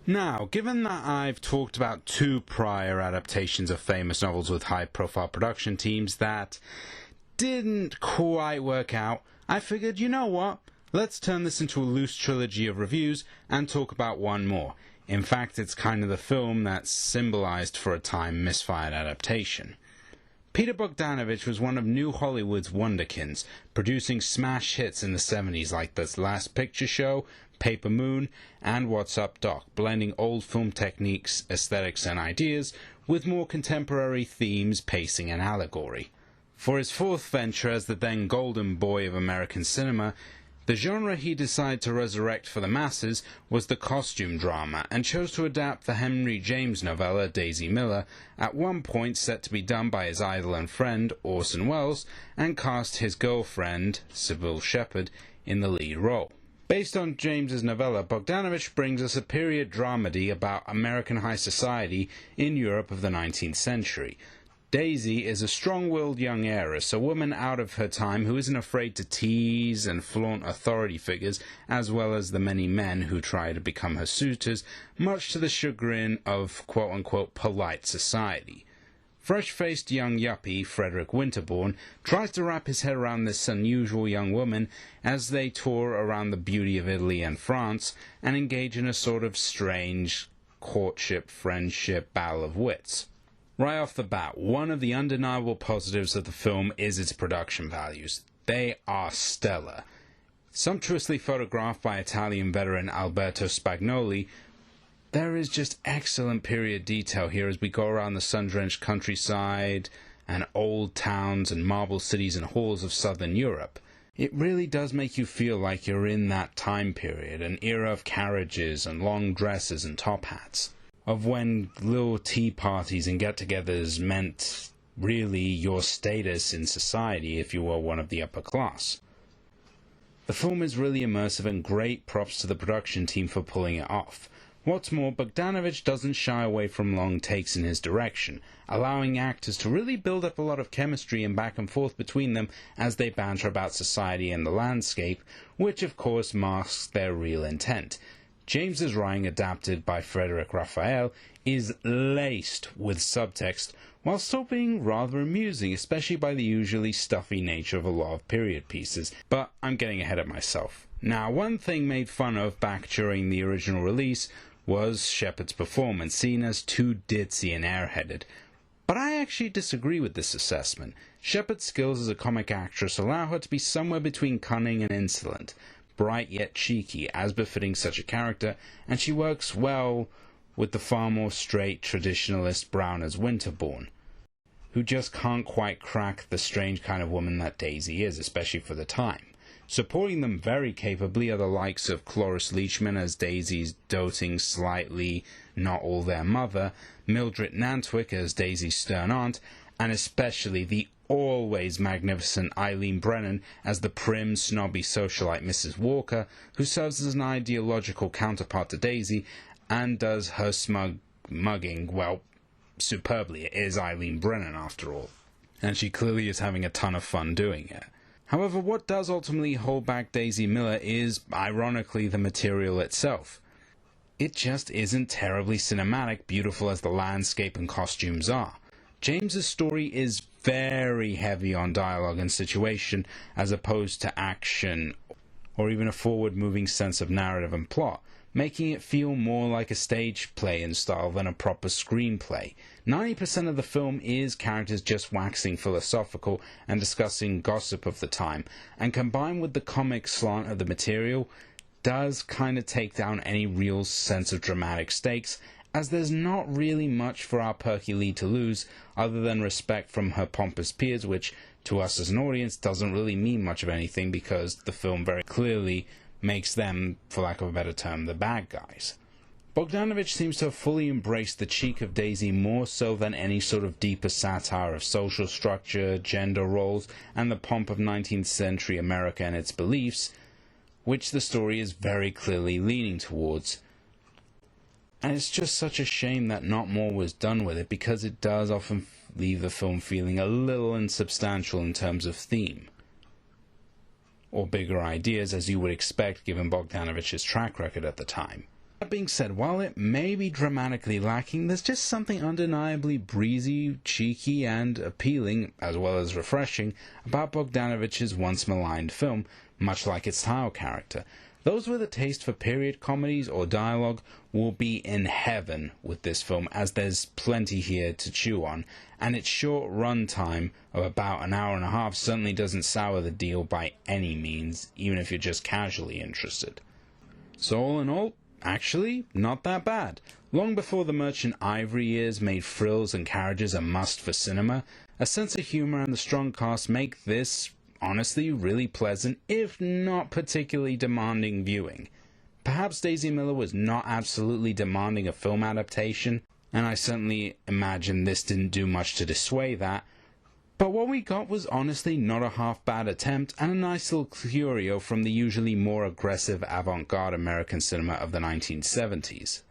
Now, given that I've talked about two prior adaptations of famous novels with high-profile production teams that didn't quite work out, I figured, you know what? Let's turn this into a loose trilogy of reviews and talk about one more. In fact, it's kind of the film that symbolized for a time misfired adaptation. Peter Bogdanovich was one of New Hollywood's wunderkinds, producing smash hits in the 70s like The Last Picture Show, Paper Moon, and What's Up Doc, blending old film techniques, aesthetics, and ideas with more contemporary themes, pacing, and allegory. For his fourth venture as the then golden boy of American cinema, the genre he decided to resurrect for the masses was the costume drama, and chose to adapt the Henry James novella Daisy Miller, at one point set to be done by his idol and friend Orson Welles, and cast his girlfriend, Sybil Shepherd, in the lead role. Based on James's novella, Bogdanovich brings us a period dramedy about American high society in Europe of the 19th century. Daisy is a strong-willed young heiress, a woman out of her time who isn't afraid to tease and flaunt authority figures, as well as the many men who try to become her suitors, much to the chagrin of quote-unquote polite society. Fresh-faced young yuppie Frederick Winterbourne tries to wrap his head around this unusual young woman as they tour around the beauty of Italy and France and engage in a sort of strange courtship-friendship battle of wits. Right off the bat, one of the undeniable positives of the film is its production values. They are stellar. Sumptuously photographed by Italian veteran Alberto Spagnoli, there is just excellent period detail here as we go around the sun-drenched countryside and old towns and marble cities and halls of southern Europe. It really does make you feel like you're in that time period, an era of carriages and long dresses and top hats, of when little tea parties and get-togethers meant really your status in society if you were one of the upper class. The film is really immersive, and great props to the production team for pulling it off. What's more, Bogdanovich doesn't shy away from long takes in his direction, allowing actors to really build up a lot of chemistry and back and forth between them as they banter about society and the landscape, which of course masks their real intent. James's writing, adapted by Frederick Raphael, is laced with subtext, while still being rather amusing, especially by the usually stuffy nature of a lot of period pieces. But I'm getting ahead of myself. Now, one thing made fun of back during the original release was Shepherd's performance, seen as too ditzy and airheaded. But I actually disagree with this assessment. Shepherd's skills as a comic actress allow her to be somewhere between cunning and insolent, bright yet cheeky, as befitting such a character, and she works well with the far more straight traditionalist Brown as Winterbourne, who just can't quite crack the strange kind of woman that Daisy is, especially for the time. Supporting them very capably are the likes of Cloris Leachman as Daisy's doting, slightly not all there mother, Mildred Nantwick as Daisy's stern aunt, and especially the always magnificent Eileen Brennan as the prim, snobby socialite Mrs. Walker, who serves as an ideological counterpart to Daisy and does her mugging, well, superbly. It is Eileen Brennan after all, and she clearly is having a ton of fun doing it. However, what does ultimately hold back Daisy Miller is, ironically, the material itself. It just isn't terribly cinematic, beautiful as the landscape and costumes are. James's story is very heavy on dialogue and situation, as opposed to action or even a forward-moving sense of narrative and plot, making it feel more like a stage play in style than a proper screenplay. 90% of the film is characters just waxing philosophical and discussing gossip of the time, and combined with the comic slant of the material, does kind of take down any real sense of dramatic stakes, as there's not really much for our perky lead to lose other than respect from her pompous peers, which to us as an audience doesn't really mean much of anything because the film very clearly makes them, for lack of a better term, the bad guys. Bogdanovich seems to have fully embraced the cheek of Daisy more so than any sort of deeper satire of social structure, gender roles, and the pomp of 19th century America and its beliefs, which the story is very clearly leaning towards. And it's just such a shame that not more was done with it, because it does often leave the film feeling a little insubstantial in terms of theme, or bigger ideas, as you would expect given Bogdanovich's track record at the time. That being said, while it may be dramatically lacking, there's just something undeniably breezy, cheeky, and appealing, as well as refreshing, about Bogdanovich's once maligned film, much like its title character. Those with a taste for period comedies or dialogue will be in heaven with this film, as there's plenty here to chew on, and its short run time of about an hour and a half certainly doesn't sour the deal by any means, even if you're just casually interested. So all in all, actually, not that bad. Long before the Merchant Ivory years made frills and carriages a must for cinema, a sense of humor and the strong cast make this, honestly, really pleasant, if not particularly demanding viewing. Perhaps Daisy Miller was not absolutely demanding a film adaptation, and I certainly imagine this didn't do much to dissuade that, but what we got was honestly not a half-bad attempt, and a nice little curio from the usually more aggressive avant-garde American cinema of the 1970s.